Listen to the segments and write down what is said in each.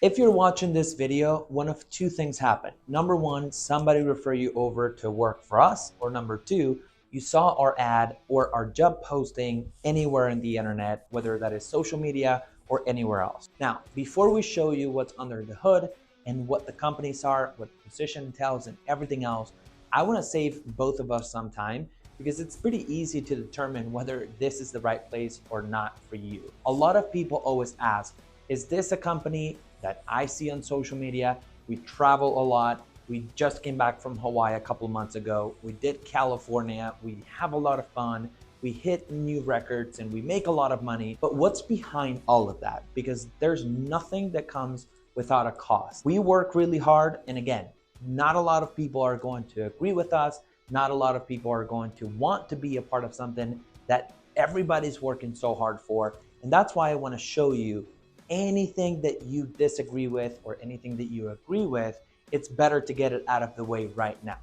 If you're watching this video, one of two things happen. Number one, somebody refer you over to work for us, or number two, you saw our ad or our job posting anywhere in the internet, whether that is social media or anywhere else. Now, before we show you what's under the hood and what the companies are, what the position entails and everything else, I want to save both of us some time because it's pretty easy to determine whether this is the right place or not for you. A lot of people always ask, is this a company that I see on social media? We travel a lot. We just came back from Hawaii a couple of months ago. We did California. We have a lot of fun. We hit new records and we make a lot of money. But what's behind all of that? Because there's nothing that comes without a cost. We work really hard. And again, not a lot of people are going to agree with us. Not a lot of people are going to want to be a part of something that everybody's working so hard for. And that's why I want to show you anything that you disagree with or anything that you agree with, it's better to get it out of the way right now.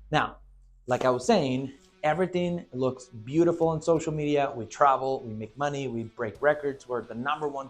Now, like I was saying, everything looks beautiful on social media. We travel, we make money, we break records. We're the number one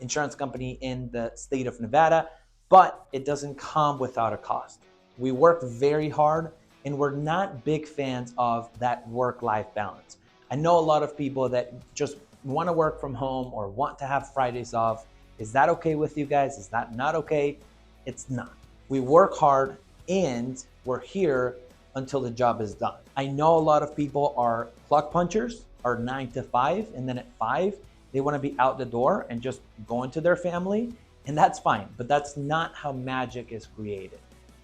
insurance company in the state of Nevada, but it doesn't come without a cost. We work very hard and we're not big fans of that work-life balance. I know a lot of people that just want to work from home or want to have Fridays off. Is that okay with you guys? Is that not okay? It's not. We work hard and we're here until the job is done. I know a lot of people are clock punchers, are 9 to 5, and then at 5, they want to be out the door and just go into their family, and that's fine, but that's not how magic is created.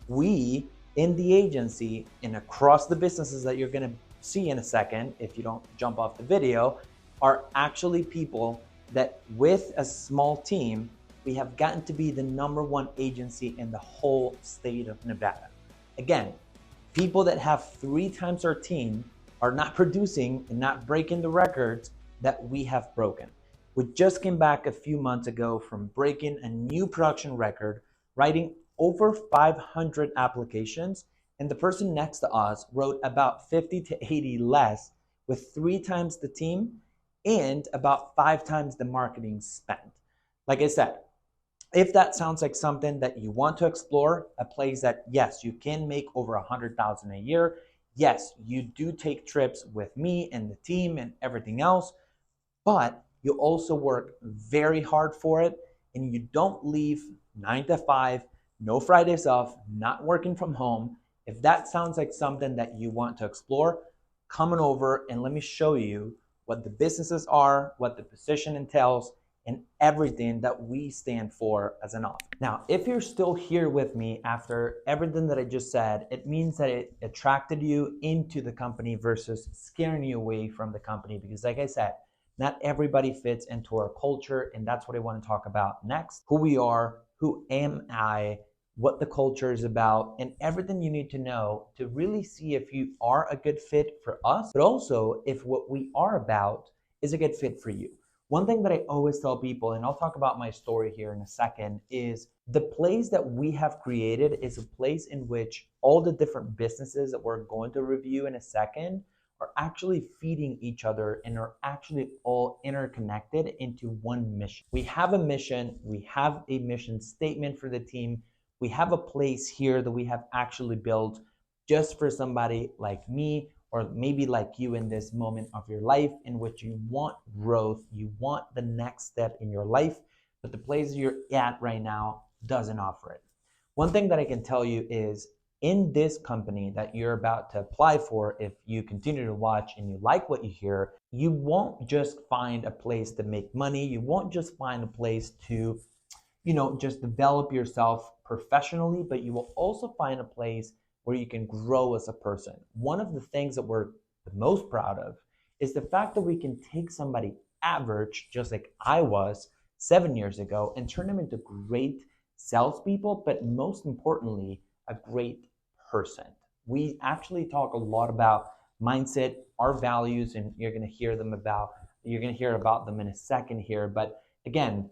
We in the agency and across the businesses that you're going to see in a second, if you don't jump off the video, are actually people that with a small team, we have gotten to be the number one agency in the whole state of Nevada. Again, people that have 3 times our team are not producing and not breaking the records that we have broken. We just came back a few months ago from breaking a new production record, writing over 500 applications, and the person next to us wrote about 50 to 80 less with 3 times the team and about 5 times the marketing spent. Like I said, if that sounds like something that you want to explore, a place that, yes, you can make over $100,000 a year. Yes, you do take trips with me and the team and everything else, but you also work very hard for it and you don't leave 9 to 5, no Fridays off, not working from home. If that sounds like something that you want to explore, come on over and let me show you what the businesses are, what the position entails, and everything that we stand for as an office. Now, if you're still here with me after everything that I just said, it means that it attracted you into the company versus scaring you away from the company. Because like I said, not everybody fits into our culture, and that's what I want to talk about next. Who we are, who am I, what the culture is about, and everything you need to know to really see if you are a good fit for us, but also if what we are about is a good fit for you. One thing that I always tell people, and I'll talk about my story here in a second, is the place that we have created is a place in which all the different businesses that we're going to review in a second are actually feeding each other and are actually all interconnected into one mission. We have a mission, we have a mission statement for the team. We have a place here that we have actually built just for somebody like me or maybe like you in this moment of your life in which you want growth, you want the next step in your life, but the place you're at right now doesn't offer it. One thing that I can tell you is in this company that you're about to apply for, if you continue to watch and you like what you hear, you won't just find a place to make money. You won't just find a place to just develop yourself professionally, but you will also find a place where you can grow as a person. One of the things that we're the most proud of is the fact that we can take somebody average, just like I was 7 years ago, and turn them into great salespeople, but most importantly, a great person. We actually talk a lot about mindset, our values, and you're gonna hear about them in a second here. But again,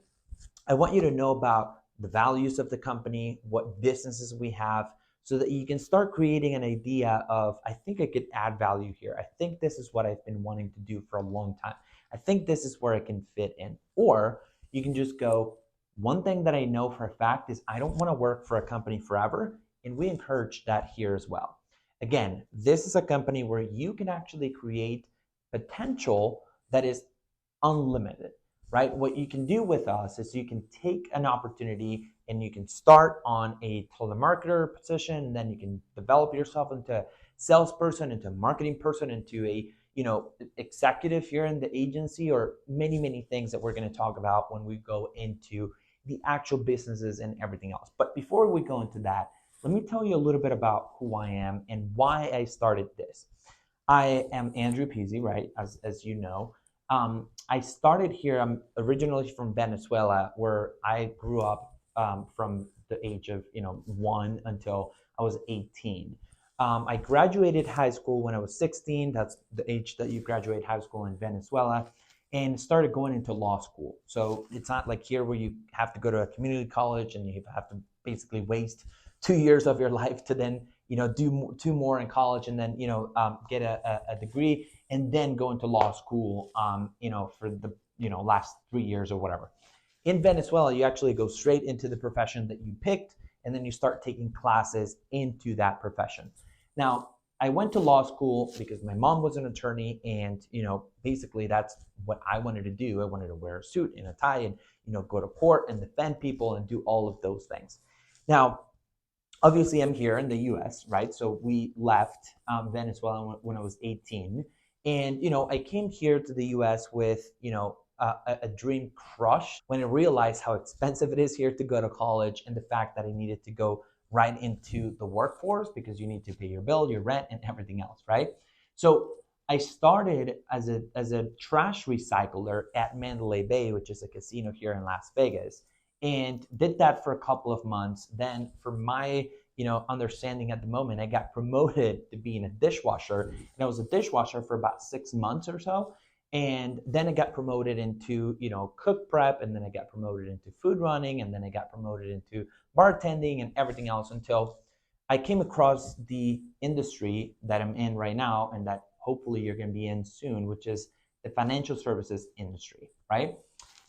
I want you to know about the values of the company, what businesses we have, so that you can start creating an idea of, I think I could add value here. I think this is what I've been wanting to do for a long time. I think this is where I can fit in. Or you can just go, One thing that I know for a fact is I don't want to work for a company forever, and we encourage that here as well. Again, this is a company where you can actually create potential that is unlimited, right? What you can do with us is you can take an opportunity and you can start on a telemarketer position, and then you can develop yourself into a salesperson, into a marketing person, into a executive here in the agency, or many things that we're going to talk about when we go into the actual businesses and everything else. But before we go into that, let me tell you a little bit about who I am and why I started this. I am Andrew Pizzi, right? As you know, I started here. I'm originally from Venezuela, where I grew up from the age of 1 until I was 18. I graduated high school when I was 16. That's the age that you graduate high school in Venezuela, and started going into law school. So it's not like here where you have to go to a community college and you have to basically waste 2 years of your life to then do two more in college and then get a degree and then go into law school for the last 3 years or whatever. In Venezuela, you actually go straight into the profession that you picked, and then you start taking classes into that profession. Now, I went to law school because my mom was an attorney, and basically that's what I wanted to do. I wanted to wear a suit and a tie and go to court and defend people and do all of those things. Now, obviously I'm here in the US, right? So we left Venezuela when I was 18. And, I came here to the US with, a dream crush when I realized how expensive it is here to go to college, and the fact that I needed to go right into the workforce because you need to pay your bill, your rent, and everything else, right? So I started as a trash recycler at Mandalay Bay, which is a casino here in Las Vegas, and did that for a couple of months. Then, for my understanding at the moment, I got promoted to being a dishwasher, and I was a dishwasher for about 6 months or so. And then I got promoted into cook prep, and then I got promoted into food running, and then I got promoted into bartending and everything else, until I came across the industry that I'm in right now, and that hopefully you're going to be in soon, which is the financial services industry, right?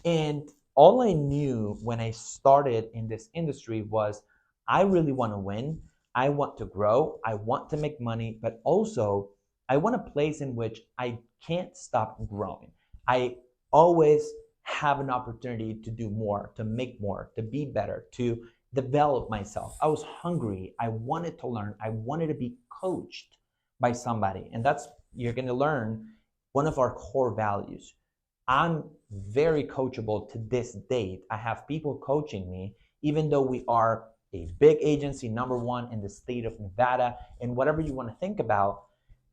And all I knew when I started in this industry was I really want to win. I want to grow. I want to make money, but also I want a place in which I can't stop growing. I always have an opportunity to do more, to make more, to be better, to develop myself. I was hungry. I wanted to learn. I wanted to be coached by somebody. And that's, you're going to learn one of our core values. I'm very coachable to this date. I have people coaching me, even though we are a big agency, number one in the state of Nevada, and whatever you want to think about,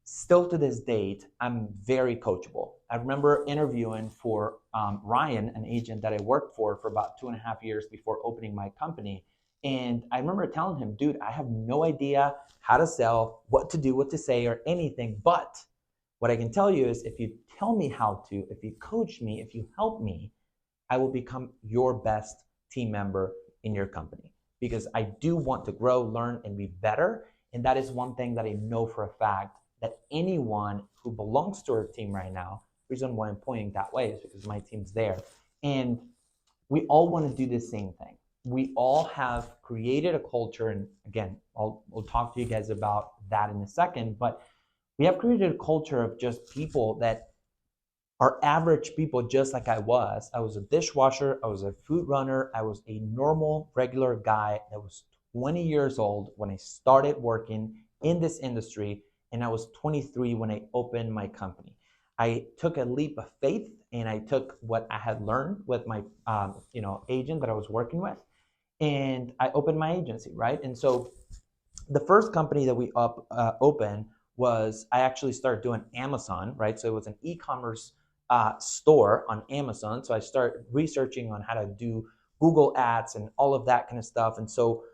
still to this date, I'm very coachable. I remember interviewing for Ryan, an agent that I worked for about 2.5 years before opening my company. And I remember telling him, dude, I have no idea how to sell, what to do, what to say, or anything. But what I can tell you is, if you tell me how to, if you coach me, if you help me, I will become your best team member in your company, because I do want to grow, learn, and be better. And that is one thing that I know for a fact, that anyone who belongs to our team right now, the reason why I'm pointing that way is because my team's there. And we all want to do the same thing. We all have created a culture, and again, we'll talk to you guys about that in a second, but we have created a culture of just people that are average people, just like I was. I was a dishwasher, I was a food runner, I was a normal, regular guy that was 20 years old when I started working in this industry, and I was 23 when I opened my company. I took a leap of faith, and I took what I had learned with my agent that I was working with, and I opened my agency, right? And so the first company that we opened was, I actually started doing Amazon, right? So it was an e-commerce store on Amazon. So I started researching on how to do Google ads and all of that kind of stuff. And so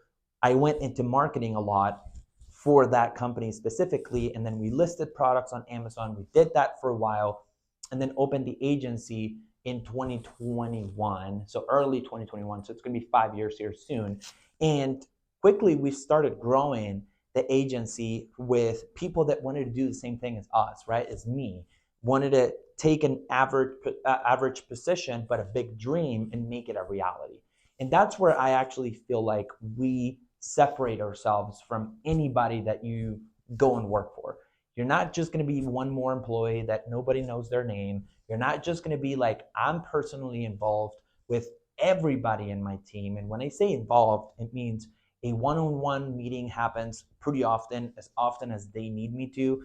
I went into marketing a lot for that company specifically. And then we listed products on Amazon. We did that for a while, and then opened the agency in 2021. So early 2021. So it's going to be 5 years here soon. And quickly we started growing the agency with people that wanted to do the same thing as us, right? As me, wanted to take an average position, but a big dream, and make it a reality. And that's where I actually feel like we separate ourselves from anybody that you go and work for. You're not just going to be one more employee that nobody knows their name. You're not just going to be like, I'm personally involved with everybody in my team. And when I say involved, it means a one-on-one meeting happens pretty often as they need me to.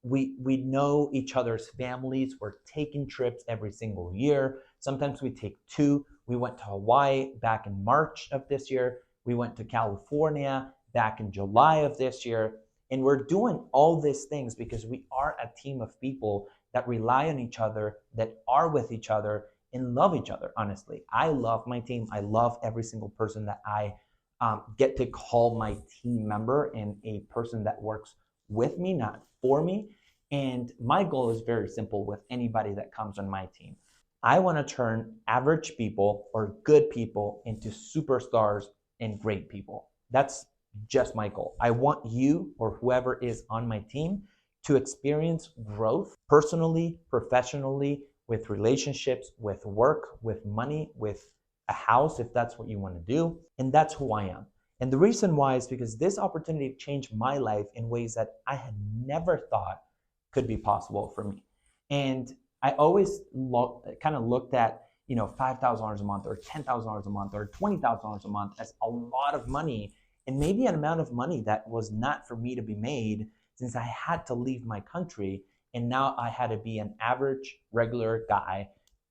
We know each other's families. We're taking trips every single year. Sometimes we take two. We went to Hawaii back in March of this year. We went to California back in July of this year. And we're doing all these things because we are a team of people that rely on each other, that are with each other, and love each other, honestly. I love my team. I love every single person that I get to call my team member and a person that works with me, not for me. And my goal is very simple with anybody that comes on my team. I want to turn average people or good people into superstars and great people. That's just my goal. I want you or whoever is on my team to experience growth personally, professionally, with relationships, with work, with money, with a house, if that's what you want to do. And that's who I am. And the reason why is because this opportunity changed my life in ways that I had never thought could be possible for me. And I always kind of looked at, $5,000 a month or $10,000 a month or $20,000 a month as a lot of money, and maybe an amount of money that was not for me to be made, since I had to leave my country and now I had to be an average regular guy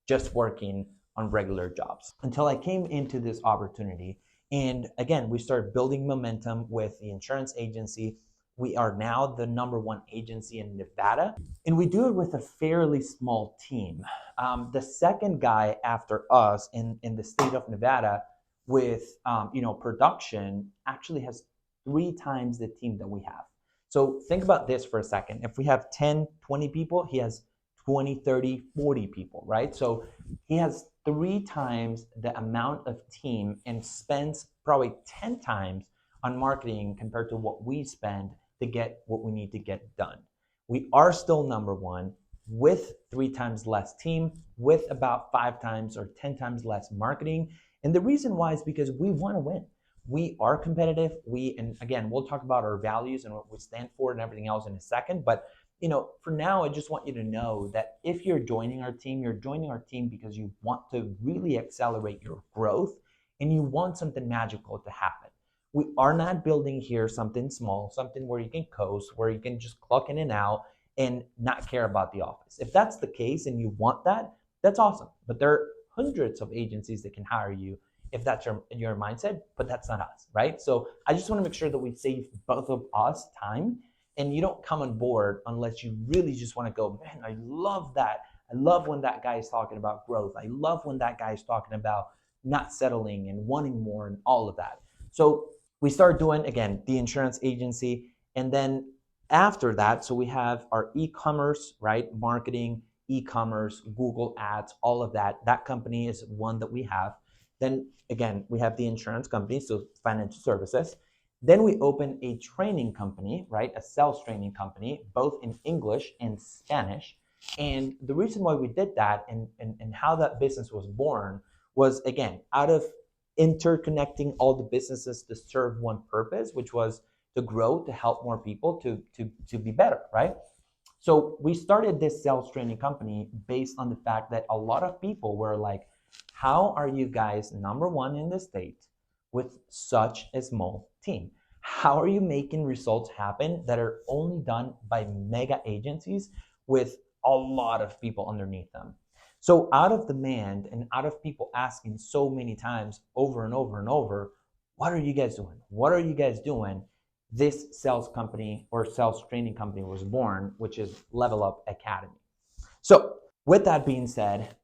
just working on regular jobs until I came into this opportunity. And again, we started building momentum with the insurance agency. We are now the #1 agency in Nevada, and we do it with a fairly small team. The second guy after us in the state of Nevada with production actually has 3 times the team that we have. So think about this for a second. If we have 10, 20 people, he has 20, 30, 40 people, right? So he has 3 times the amount of team and spends probably 10 times on marketing compared to what we spend to get what we need to get done. We are still #1 with 3 times less team, with about 5 times or 10 times less marketing. And the reason why is because we want to win. We are competitive. And again, we'll talk about our values and what we stand for and everything else in a second. But for now, I just want you to know that if you're joining our team, you're joining our team because you want to really accelerate your growth and you want something magical to happen. We are not building here something small, something where you can coast, where you can just clock in and out and not care about the office. If that's the case and you want that, that's awesome. But there are hundreds of agencies that can hire you if that's your mindset, but that's not us, right? So I just want to make sure that we save both of us time, and you don't come on board unless you really just want to go, man, I love that. I love when that guy is talking about growth. I love when that guy is talking about not settling and wanting more and all of that. So we start doing, again, the insurance agency. And then after that, so we have our e-commerce, right? Marketing, e-commerce, Google ads, all of that. That company is one that we have. Then again, we have the insurance company, so financial services. Then we open a training company, right? A sales training company, both in English and Spanish. And the reason why we did that and how that business was born was, again, out of interconnecting all the businesses to serve one purpose, which was to grow, to help more people, to be better, right? So we started this sales training company based on the fact that a lot of people were like, how are you guys #1 in the state with such a small team? How are you making results happen that are only done by mega agencies with a lot of people underneath them? So out of demand and out of people asking so many times over and over and over, what are you guys doing? What are you guys doing? This sales company or sales training company was born, which is Level Up Academy. So with that being said,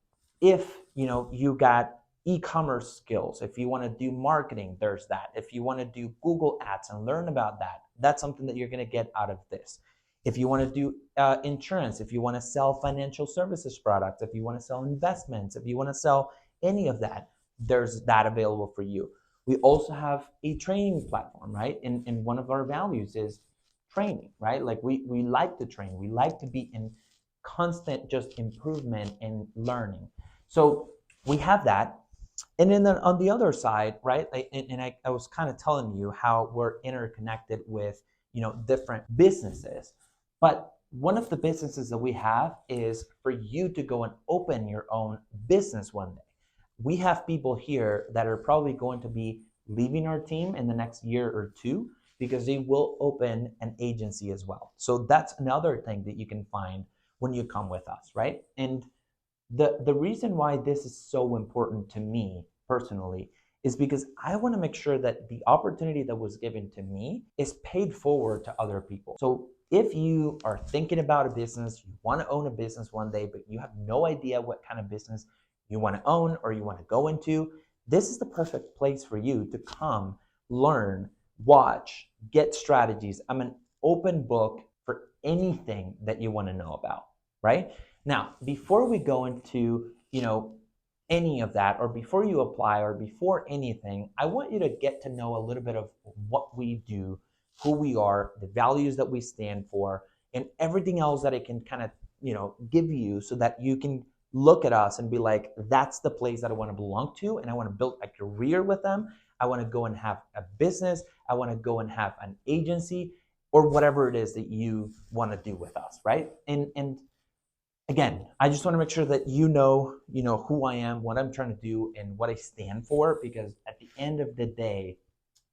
if you got e-commerce skills, if you want to do marketing, there's that. If you want to do Google ads and learn about that, that's something that you're going to get out of this. If you want to do insurance, if you want to sell financial services products, if you want to sell investments, if you want to sell any of that, there's that available for you. We also have a training platform, right? And one of our values is training, right? Like we like to train. We like to be in constant just improvement and learning. So we have that. And then on the other side, right? I was kind of telling you how we're interconnected with, different businesses. But one of the businesses that we have is for you to go and open your own business one day. We have people here that are probably going to be leaving our team in the next year or two because they will open an agency as well. So that's another thing that you can find when you come with us, right? And the reason why this is so important to me personally is because I want to make sure that the opportunity that was given to me is paid forward to other people. So if you are thinking about a business, you want to own a business one day, but you have no idea what kind of business you want to own or you want to go into, this is the perfect place for you to come, learn, watch, get strategies. I'm an open book for anything that you want to know about, right? Now, before we go into, any of that, or before you apply, or before anything, I want you to get to know a little bit of what we do, who we are, the values that we stand for, and everything else that I can kind of, give you so that you can look at us and be like, that's the place that I want to belong to, and I want to build a career with them. I want to go and have a business. I want to go and have an agency, or whatever it is that you want to do with us, right? And again, I just want to make sure that who I am, what I'm trying to do, and what I stand for, because at the end of the day,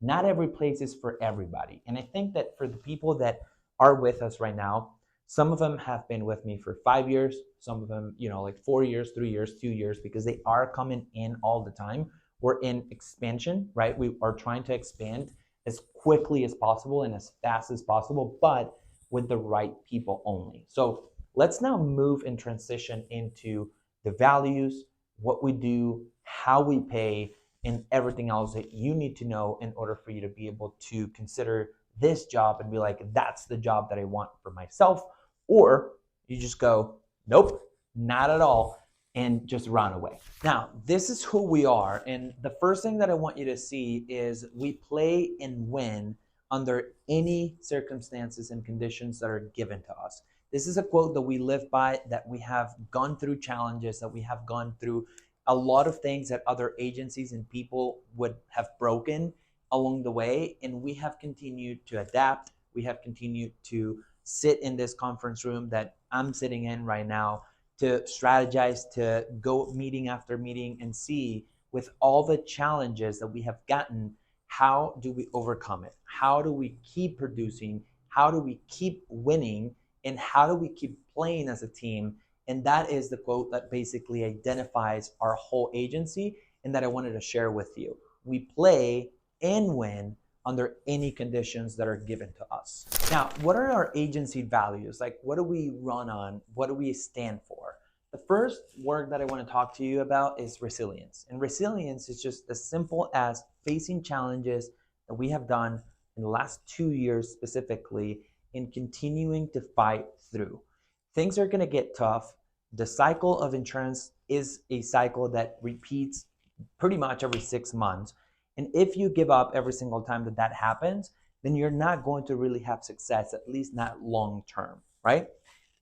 not every place is for everybody. And I think that for the people that are with us right now, some of them have been with me for 5 years, some of them, like 4 years, 3 years, 2 years, because they are coming in all the time. We're in expansion, right? We are trying to expand as quickly as possible and as fast as possible, but with the right people only. So let's now move and transition into the values, what we do, how we pay, and everything else that you need to know in order for you to be able to consider this job and be like, that's the job that I want for myself. Or you just go, nope, not at all, and just run away. Now, this is who we are. And the first thing that I want you to see is we play and win under any circumstances and conditions that are given to us. This is a quote that we live by, that we have gone through challenges, that we have gone through a lot of things that other agencies and people would have broken along the way. And we have continued to adapt. We have continued to sit in this conference room that I'm sitting in right now, to strategize, to go meeting after meeting and see, with all the challenges that we have gotten, how do we overcome it? How do we keep producing? How do we keep winning? And how do we keep playing as a team? And that is the quote that basically identifies our whole agency and that I wanted to share with you. We play and win under any conditions that are given to us. Now, what are our agency values? Like, what do we run on? What do we stand for? The first word that I want to talk to you about is resilience. And resilience is just as simple as facing challenges that we have done in the last 2 years specifically, and continuing to fight through. Things are going to get tough. The cycle of insurance is a cycle that repeats pretty much every 6 months. And if you give up every single time that that happens, then you're not going to really have success, at least not long term, right?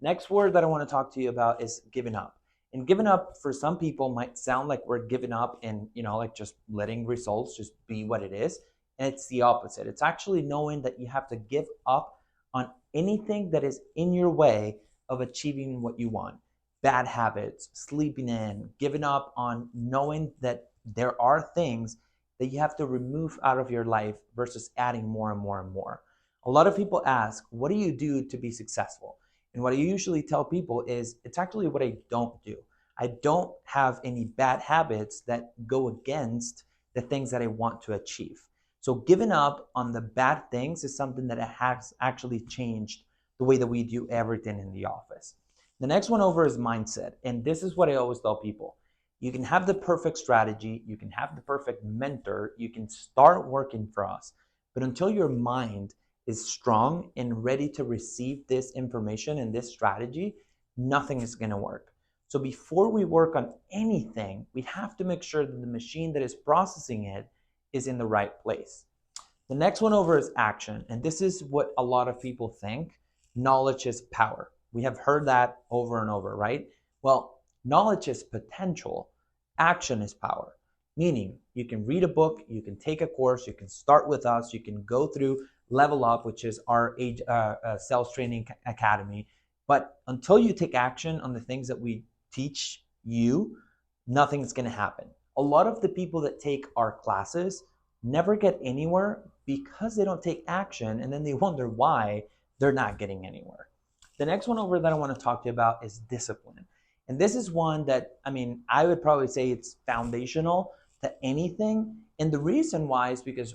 Next word that I want to talk to you about is giving up. And giving up for some people might sound like we're giving up and, like just letting results just be what it is. And it's the opposite. It's actually knowing that you have to give up on anything that is in your way of achieving what you want. Bad habits, sleeping in, giving up on knowing that there are things that you have to remove out of your life versus adding more and more and more. A lot of people ask, what do you do to be successful? And what I usually tell people is, it's actually what I don't do. I don't have any bad habits that go against the things that I want to achieve. So giving up on the bad things is something that has actually changed the way that we do everything in the office. The next one over is mindset. And this is what I always tell people. You can have the perfect strategy, you can have the perfect mentor, you can start working for us. But until your mind is strong and ready to receive this information and this strategy, nothing is going to work. So before we work on anything, we have to make sure that the machine that is processing it is in the right place. The next one over is action. And this is what a lot of people think. Knowledge is power. We have heard that over and over, right? Well, knowledge is potential. Action is power. Meaning you can read a book, you can take a course, you can start with us, you can go through Level Up, which is our sales training academy. But until you take action on the things that we teach you, nothing's going to happen. A lot of the people that take our classes never get anywhere because they don't take action, and then they wonder why they're not getting anywhere. The next one over that I want to talk to you about is discipline. And this is one that, I would probably say it's foundational to anything. And the reason why is because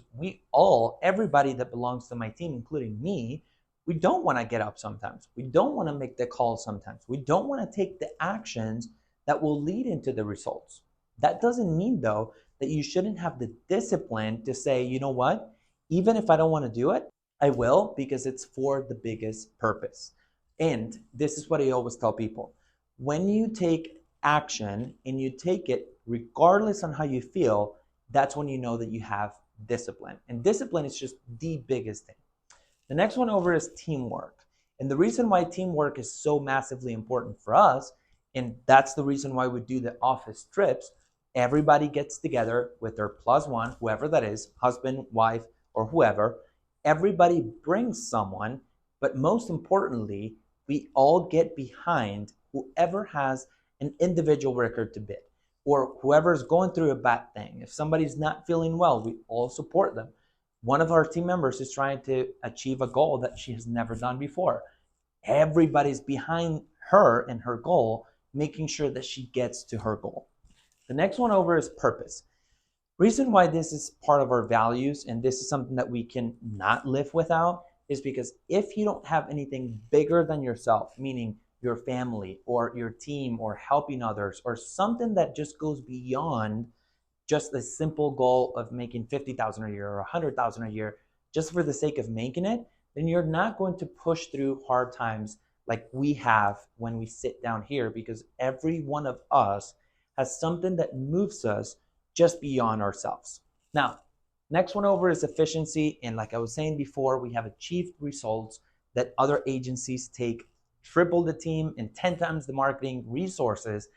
everybody that belongs to my team, including me, we don't want to get up sometimes. We don't want to make the calls sometimes. We don't want to take the actions that will lead into the results. That doesn't mean, though, that you shouldn't have the discipline to say, you know what, even if I don't want to do it, I will, because it's for the biggest purpose. And this is what I always tell people. When you take action and you take it regardless on how you feel, that's when you know that you have discipline. And discipline is just the biggest thing. The next one over is teamwork. And the reason why teamwork is so massively important for us, and that's the reason why we do the office trips, everybody gets together with their plus one, whoever that is, husband, wife, or whoever. Everybody brings someone, but most importantly, we all get behind whoever has an individual record to bid, or whoever's going through a bad thing. If somebody's not feeling well, we all support them. One of our team members is trying to achieve a goal that she has never done before. Everybody's behind her and her goal, making sure that she gets to her goal. The next one over is purpose. Reason why this is part of our values, and this is something that we can not live without, is because if you don't have anything bigger than yourself, meaning your family or your team or helping others or something that just goes beyond just the simple goal of making 50,000 a year or 100,000 a year just for the sake of making it, then you're not going to push through hard times like we have when we sit down here, because every one of us has something that moves us just beyond ourselves. Now, next one over is efficiency. And like I was saying before, we have achieved results that other agencies take triple the team and 10 times the marketing resources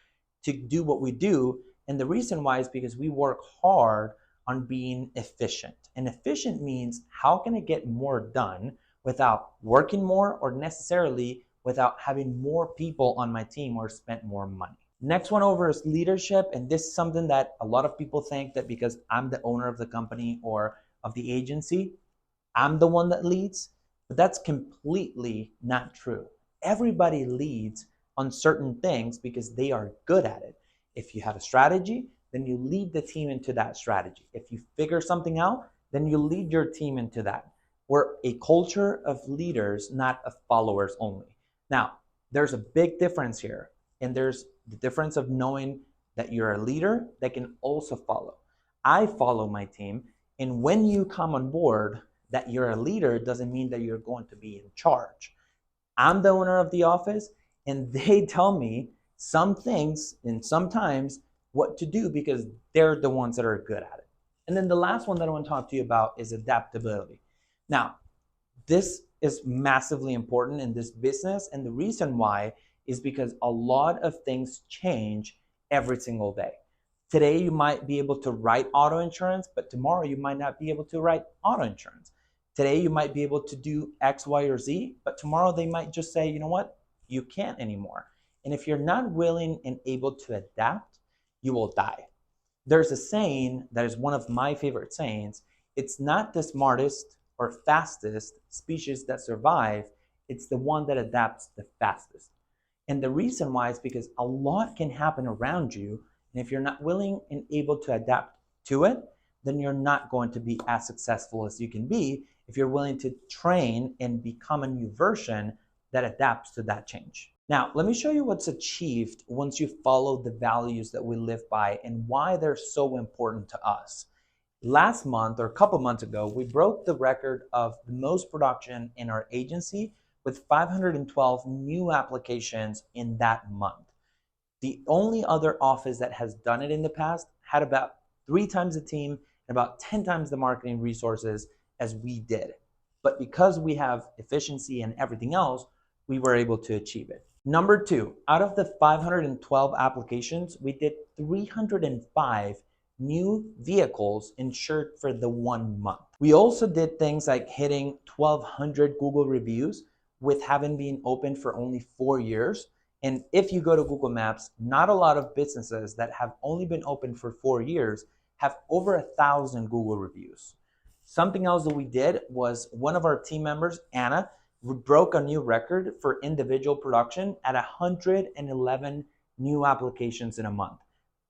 to do what we do. And the reason why is because we work hard on being efficient. And efficient means how can I get more done without working more or necessarily without having more people on my team or spend more money. Next one over is leadership. And this is something that a lot of people think that because I'm the owner of the company or of the agency, I'm the one that leads. But that's completely not true. Everybody leads on certain things because they are good at it. If you have a strategy, then you lead the team into that strategy. If you figure something out, then you lead your team into that. We're a culture of leaders, not of followers only. Now, there's a big difference here. And there's the difference of knowing that you're a leader that can also follow. I follow my team. And when you come on board that you're a leader doesn't mean that you're going to be in charge. I'm the owner of the office, and they tell me some things and sometimes what to do because they're the ones that are good at it. And then the last one that I want to talk to you about is adaptability. Now, this is massively important in this business, and the reason why is because a lot of things change every single day. Today, you might be able to write auto insurance, but tomorrow you might not be able to write auto insurance. Today, you might be able to do X, Y, or Z, but tomorrow they might just say, you know what, you can't anymore. And if you're not willing and able to adapt, you will die. There's a saying that is one of my favorite sayings. It's not the smartest or fastest species that survive, it's the one that adapts the fastest. And the reason why is because a lot can happen around you. And if you're not willing and able to adapt to it, then you're not going to be as successful as you can be if you're willing to train and become a new version that adapts to that change. Now, let me show you what's achieved once you follow the values that we live by and why they're so important to us. Last month, or a couple months ago, we broke the record of the most production in our agency with 512 new applications in that month. The only other office that has done it in the past had about 3 times the team and about 10 times the marketing resources as we did. But because we have efficiency and everything else, we were able to achieve it. Number 2, out of the 512 applications, we did 305 new vehicles insured for the 1 month. We also did things like hitting 1,200 Google reviews with having been open for only 4 years. And if you go to Google Maps, not a lot of businesses that have only been open for 4 years have over 1,000 Google reviews. Something else that we did was one of our team members, Anna, broke a new record for individual production at 111 new applications in a month.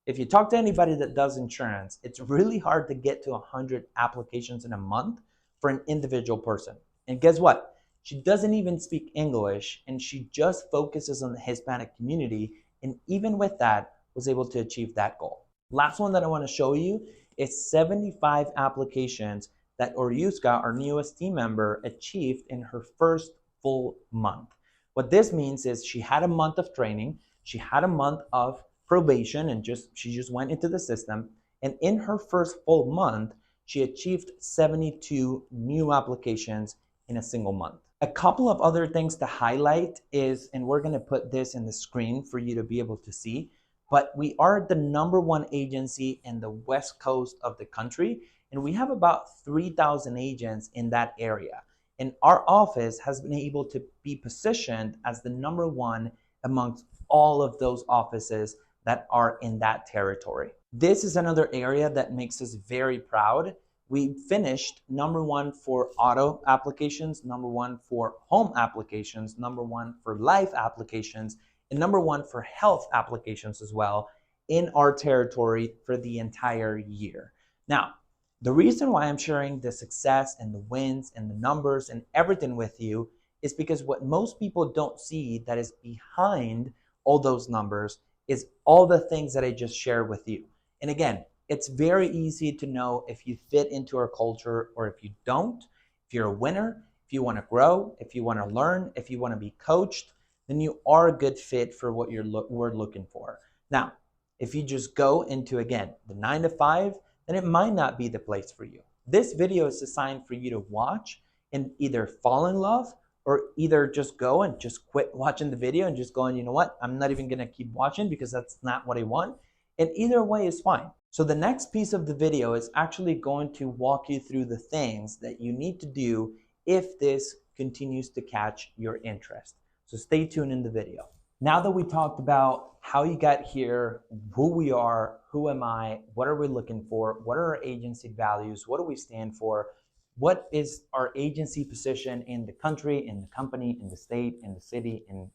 If you talk to anybody that does insurance, it's really hard to get to 100 applications in a month for an individual person. And guess what? She doesn't even speak English, and she just focuses on the Hispanic community. And even with that, was able to achieve that goal. Last one that I want to show you is 75 applications that Oriuska, our newest team member, achieved in her first full month. What this means is she had a month of training, she had a month of probation, and she just went into the system. And in her first full month, she achieved 72 new applications in a single month. A couple of other things to highlight is, and we're going to put this in the screen for you to be able to see, but we are the #1 agency in the West Coast of the country, and we have about 3,000 agents in that area. And our office has been able to be positioned as the #1 amongst all of those offices that are in that territory. This is another area that makes us very proud. We finished #1 for auto applications, #1 for home applications, #1 for life applications, and #1 for health applications as well in our territory for the entire year. Now, the reason why I'm sharing the success and the wins and the numbers and everything with you is because what most people don't see that is behind all those numbers is all the things that I just shared with you. And again, it's very easy to know if you fit into our culture or if you don't. If you're a winner, if you want to grow, if you want to learn, if you want to be coached, then you are a good fit for what we're looking for. Now, if you just go into, again, the 9 to 5, then it might not be the place for you. This video is designed for you to watch and either fall in love or either just go and just quit watching the video and just going, you know what, I'm not even gonna keep watching because that's not what I want. And either way is fine. So the next piece of the video is actually going to walk you through the things that you need to do if this continues to catch your interest. So stay tuned in the video. Now that we talked about how you got here, who we are, who am I, what are we looking for, what are our agency values, what do we stand for, what is our agency position in the country, in the company, in the state, in the city, in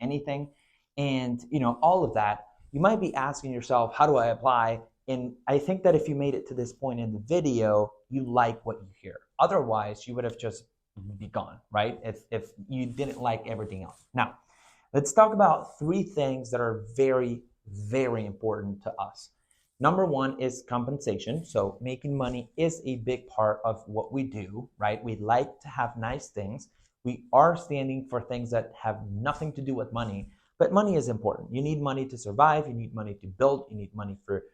anything, and all of that, you might be asking yourself, how do I apply? And I think that if you made it to this point in the video, you like what you hear. Otherwise, you would have just be gone, right? If you didn't like everything else. Now, let's talk about 3 things that are very, very important to us. #1 is compensation. So making money is a big part of what we do, right? We like to have nice things. We are standing for things that have nothing to do with money, but money is important. You need money to survive. You need money to build. You need money for,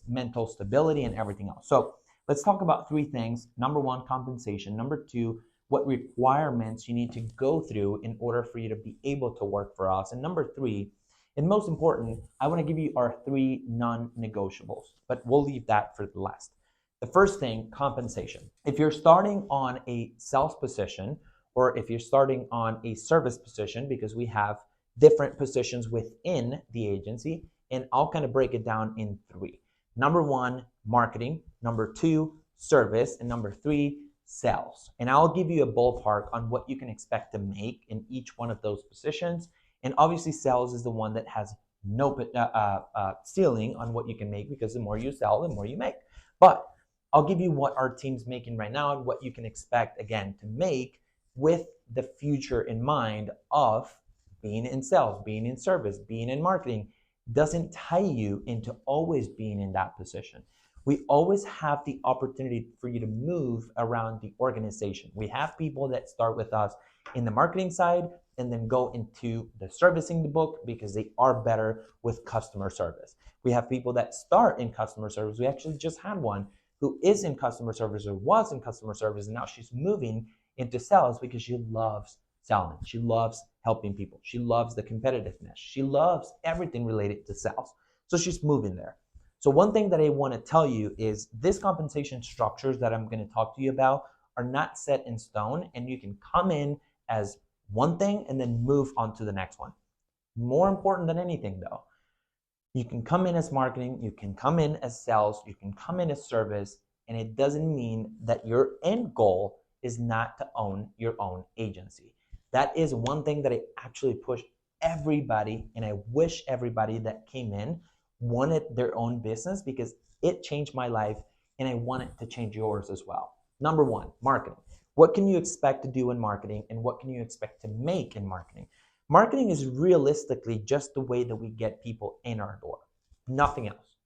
mental stability and everything else. So let's talk about 3 things. #1, compensation. #2, what requirements you need to go through in order for you to be able to work for us. And #3, and most important, I want to give you our 3 non-negotiables, but we'll leave that for the last. The first thing, compensation. If you're starting on a sales position, or if you're starting on a service position, because we have different positions within the agency, and I'll kind of break it down in 3. #1, marketing. #2, service. And #3, sales. And I'll give you a ballpark on what you can expect to make in each one of those positions. And obviously sales is the one that has no ceiling on what you can make, because the more you sell, the more you make. But I'll give you what our team's making right now and what you can expect, again, to make with the future in mind of being in sales, being in service, being in marketing. Doesn't tie you into always being in that position. We always have the opportunity for you to move around the organization. We have people that start with us in the marketing side and then go into the servicing the book because they are better with customer service. We have people that start in customer service. We actually just had one who is in customer service or was in customer service, and now she's moving into sales because she loves selling. She loves helping people. She loves the competitiveness. She loves everything related to sales. So she's moving there. So one thing that I want to tell you is this compensation structures that I'm going to talk to you about are not set in stone, and you can come in as one thing and then move on to the next one. More important than anything though, you can come in as marketing, you can come in as sales, you can come in as service, and it doesn't mean that your end goal is not to own your own agency. That is one thing that I actually push everybody, and I wish everybody that came in wanted their own business, because it changed my life and I want it to change yours as well. Number one, marketing. What can you expect to do in marketing, and what can you expect to make in marketing? Marketing is realistically just the way that we get people in our door, nothing else.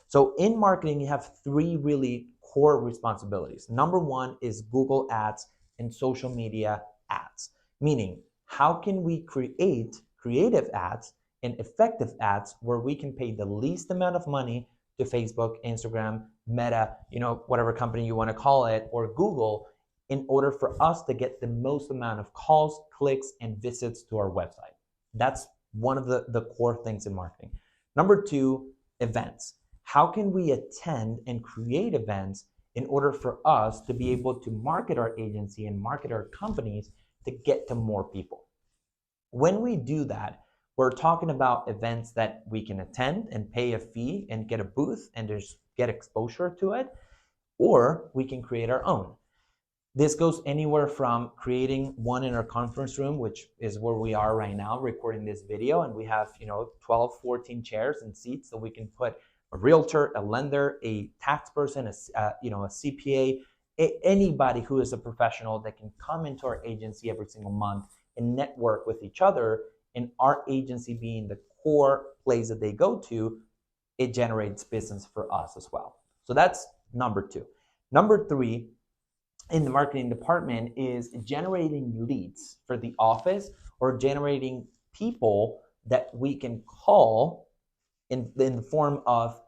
So in marketing, you have three really core responsibilities. Number one is Google Ads and social media ads, meaning how can we create creative ads and effective ads where we can pay the least amount of money to Facebook, Instagram, Meta, whatever company you want to call it, or Google, in order for us to get the most amount of calls, clicks, and visits to our website. That's one of the core things in marketing. Number two, events. How can we attend and create events in order for us to be able to market our agency and market our companies to get to more people? When we do that, we're talking about events that we can attend and pay a fee and get a booth and just get exposure to it, or we can create our own. This goes anywhere from creating one in our conference room, which is where we are right now recording this video, and we have 12, 14 chairs and seats, so we can put a realtor, a lender, a tax person, a CPA, anybody who is a professional that can come into our agency every single month and network with each other. And our agency being the core place that they go to, it generates business for us as well. So that's number two. Number three, in the marketing department, is generating leads for the office, or generating people that we can call in the form of,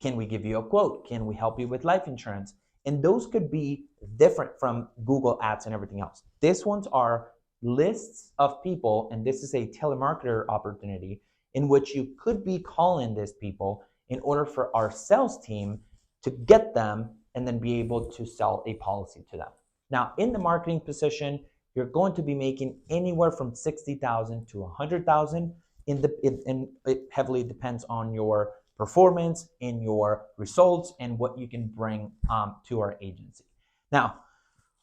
can we give you a quote? Can we help you with life insurance? And those could be different from Google Ads and everything else. These ones are lists of people, and this is a telemarketer opportunity in which you could be calling these people in order for our sales team to get them and then be able to sell a policy to them. Now, in the marketing position, you're going to be making anywhere from $60,000 to $100,000. And it heavily depends on your performance and your results and what you can bring to our agency. Now,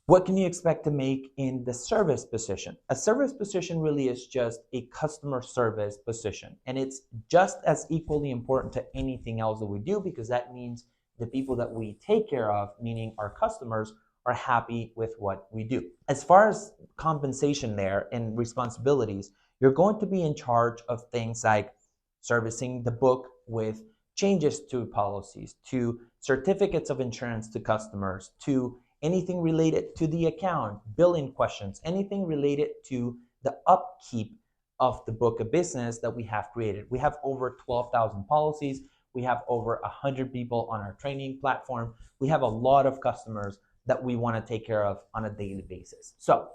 what can you expect to make in the service position? A service position really is just a customer service position, and it's just as equally important to anything else that we do, because that means the people that we take care of, meaning our customers, are happy with what we do. As far as compensation there and responsibilities, you're going to be in charge of things like servicing the book with changes to policies, to certificates of insurance to customers, to anything related to the account, billing questions, anything related to the upkeep of the book of business that we have created. We have over 12,000 policies. We have over 100 people on our training platform. We have a lot of customers that we want to take care of on a daily basis. So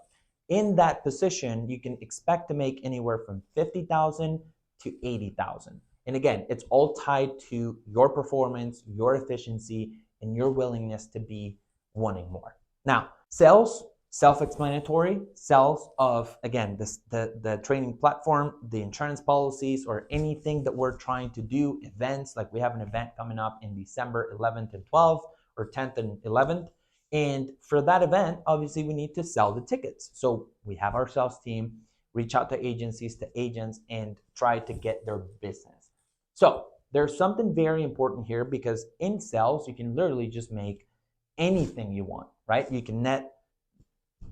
in that position, you can expect to make anywhere from $50,000 to $80,000. And again, it's all tied to your performance, your efficiency, and your willingness to be wanting more. Now, sales, self-explanatory. Sales of, again, the training platform, the insurance policies, or anything that we're trying to do, events, like we have an event coming up in December 11th and 12th, or 10th and 11th. And for that event, obviously we need to sell the tickets. So we have our sales team reach out to agencies, to agents, and try to get their business. So there's something very important here, because in sales, you can literally just make anything you want, right? You can net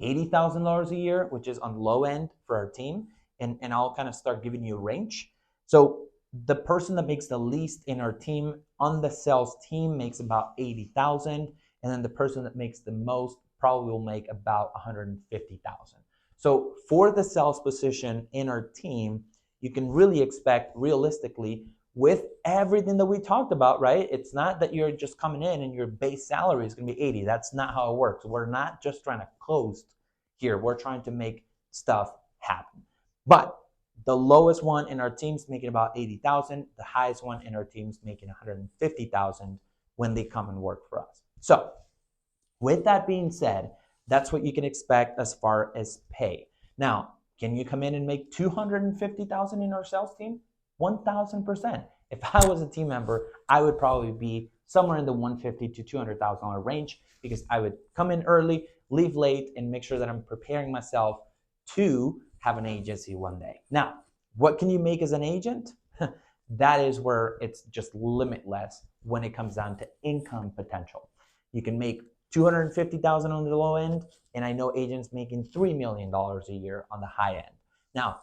$80,000 a year, which is on the low end for our team. And I'll kind of start giving you a range. So the person that makes the least in our team on the sales team makes about 80,000. And then the person that makes the most probably will make about 150,000. So for the sales position in our team, you can really expect, realistically, with everything that we talked about, right? It's not that you're just coming in and your base salary is going to be 80. That's not how it works. We're not just trying to coast here. We're trying to make stuff happen. But The lowest one in our team's making about 80,000. The highest one in our team's making 150,000 when they come and work for us. So with that being said, that's what you can expect as far as pay. Now, can you come in and make 250,000 in our sales team? 1,000%. If I was a team member, I would probably be somewhere in the 150 to $200,000 range, because I would come in early, leave late, and make sure that I'm preparing myself to have an agency one day. Now, what can you make as an agent? That is where it's just limitless when it comes down to income potential. You can make 250,000 on the low end, and I know agents making $3 million a year on the high end. Now,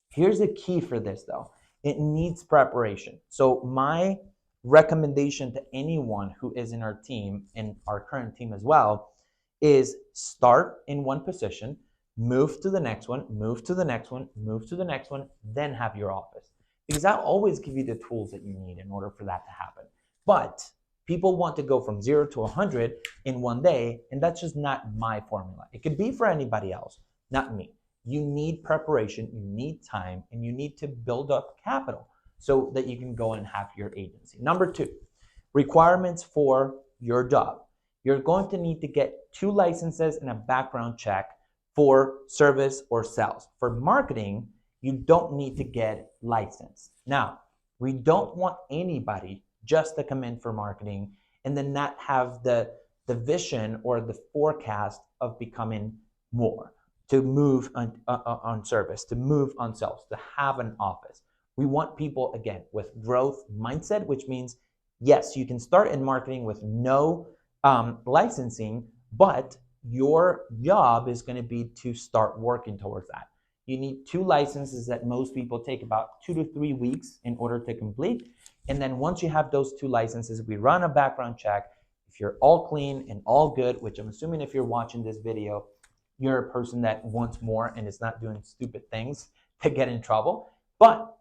here's the key for this though. It needs preparation. So my recommendation to anyone who is in our team, and our current team as well, is start in one position, move to the next one, move to the next one, move to the next one, then have your office. Because that'll always give you the tools that you need in order for that to happen. But people want to go from 0 to 100 in one day, and that's just not my formula. It could be for anybody else, not me. You need preparation, you need time, and you need to build up capital so that you can go and have your agency. Number 2, requirements for your job. You're going to need to get 2 licenses and a background check for service or sales. For marketing, you don't need to get licensed. Now, we don't want anybody just to come in for marketing and then not have the vision or the forecast of becoming more, to move on service, to move on sales, to have an office. We want people, again, with growth mindset, which means, yes, you can start in marketing with no licensing, but your job is going to be to start working towards that. You need 2 licenses that most people take about 2 to 3 weeks in order to complete. And then once you have those 2 licenses, we run a background check. If you're all clean and all good, which I'm assuming if you're watching this video, you're a person that wants more and is not doing stupid things to get in trouble. But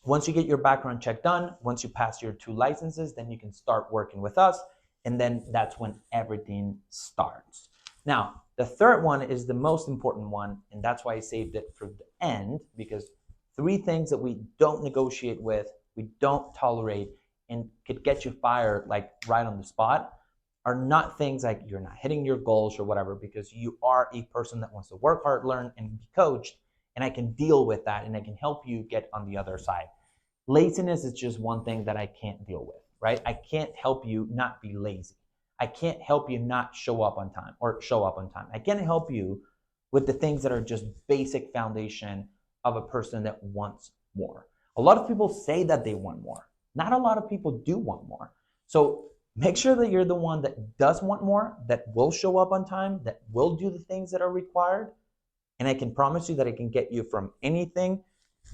once you get your background check done, once you pass your 2 licenses, then you can start working with us. And then that's when everything starts. Now, the third one is the most important one, and that's why I saved it for the end, because 3 things that we don't negotiate with, we don't tolerate, and could get you fired like right on the spot, are not things like you're not hitting your goals or whatever, because you are a person that wants to work hard, learn, and be coached, and I can deal with that, and I can help you get on the other side. Laziness is just one thing that I can't deal with, right? I can't help you not be lazy. I can't help you not show up on time or show up on time. I can't help you with the things that are just basic foundation of a person that wants more. A lot of people say that they want more. Not a lot of people do want more. So make sure that you're the one that does want more, that will show up on time, that will do the things that are required. And I can promise you that I can get you from anything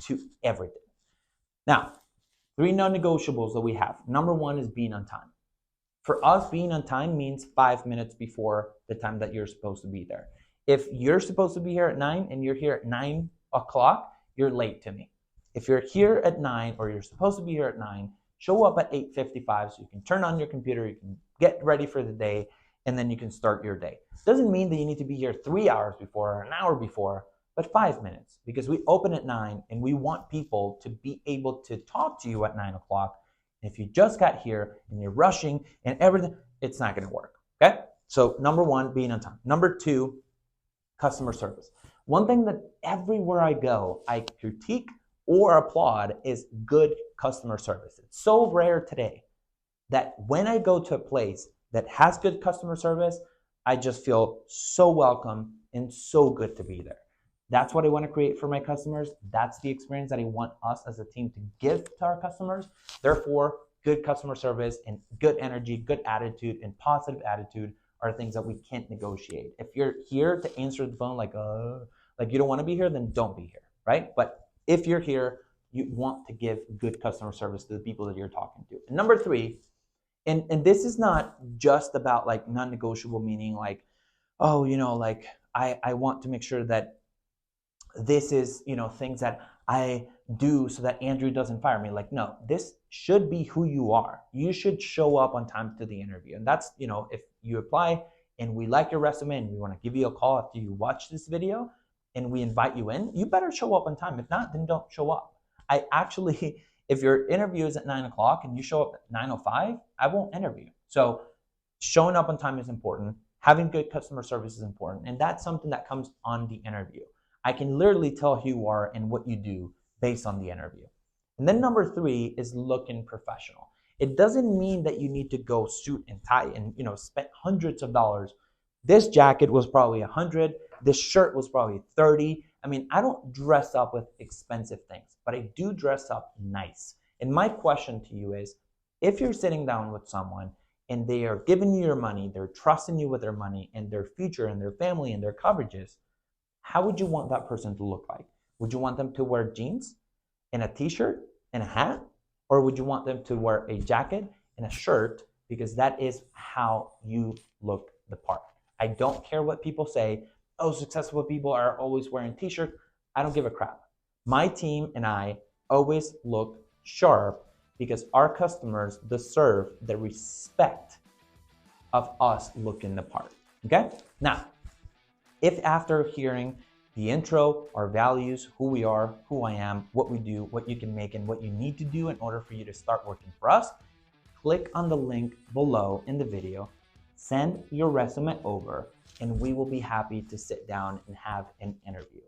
to everything. Now, 3 non-negotiables that we have. Number 1 is being on time. For us, being on time means 5 minutes before the time that you're supposed to be there. If you're supposed to be here at 9 and you're here at 9 o'clock, you're late to me. If you're here at 9 or you're supposed to be here at 9, show up at 8:55 so you can turn on your computer, you can get ready for the day, and then you can start your day. Doesn't mean that you need to be here 3 hours before or an hour before, but 5 minutes, because we open at 9 and we want people to be able to talk to you at 9 o'clock. If you just got here and you're rushing and everything, it's not going to work. Okay? So number 1, being on time. Number 2, customer service. One thing that everywhere I go, I critique or applaud is good customer service. It's so rare today that when I go to a place that has good customer service, I just feel so welcome and so good to be there. That's what I want to create for my customers. That's the experience that I want us as a team to give to our customers. Therefore, good customer service and good energy, good attitude, and positive attitude are things that we can't negotiate. If you're here to answer the phone like you don't want to be here, then don't be here, right? But if you're here, you want to give good customer service to the people that you're talking to. And number 3, and this is not just about like non-negotiable, meaning like, oh, like I want to make sure that this is, things that I do so that Andrew doesn't fire me. Like, no, this should be who you are. You should show up on time to the interview. And that's, if you apply and we like your resume and we want to give you a call after you watch this video and we invite you in, you better show up on time. If not, then don't show up. I actually, if your interview is at 9 o'clock and you show up at 9:05, I won't interview. So showing up on time is important. Having good customer service is important. And that's something that comes on the interview. I can literally tell who you are and what you do based on the interview. And then number 3 is looking professional. It doesn't mean that you need to go suit and tie and spend hundreds of dollars. This jacket was probably $100. This shirt was probably $30. I mean, I don't dress up with expensive things, but I do dress up nice. And my question to you is, if you're sitting down with someone and they are giving you your money, they're trusting you with their money and their future and their family and their coverages, how would you want that person to look like? Would you want them to wear jeans and a t-shirt and a hat? Or would you want them to wear a jacket and a shirt, because that is how you look the part? I don't care what people say. Oh, successful people are always wearing t-shirts. I don't give a crap. My team and I always look sharp because our customers deserve the respect of us looking the part. Okay? Now, if after hearing the intro, our values, who we are, who I am, what we do, what you can make, and what you need to do in order for you to start working for us, click on the link below in the video, send your resume over, and we will be happy to sit down and have an interview.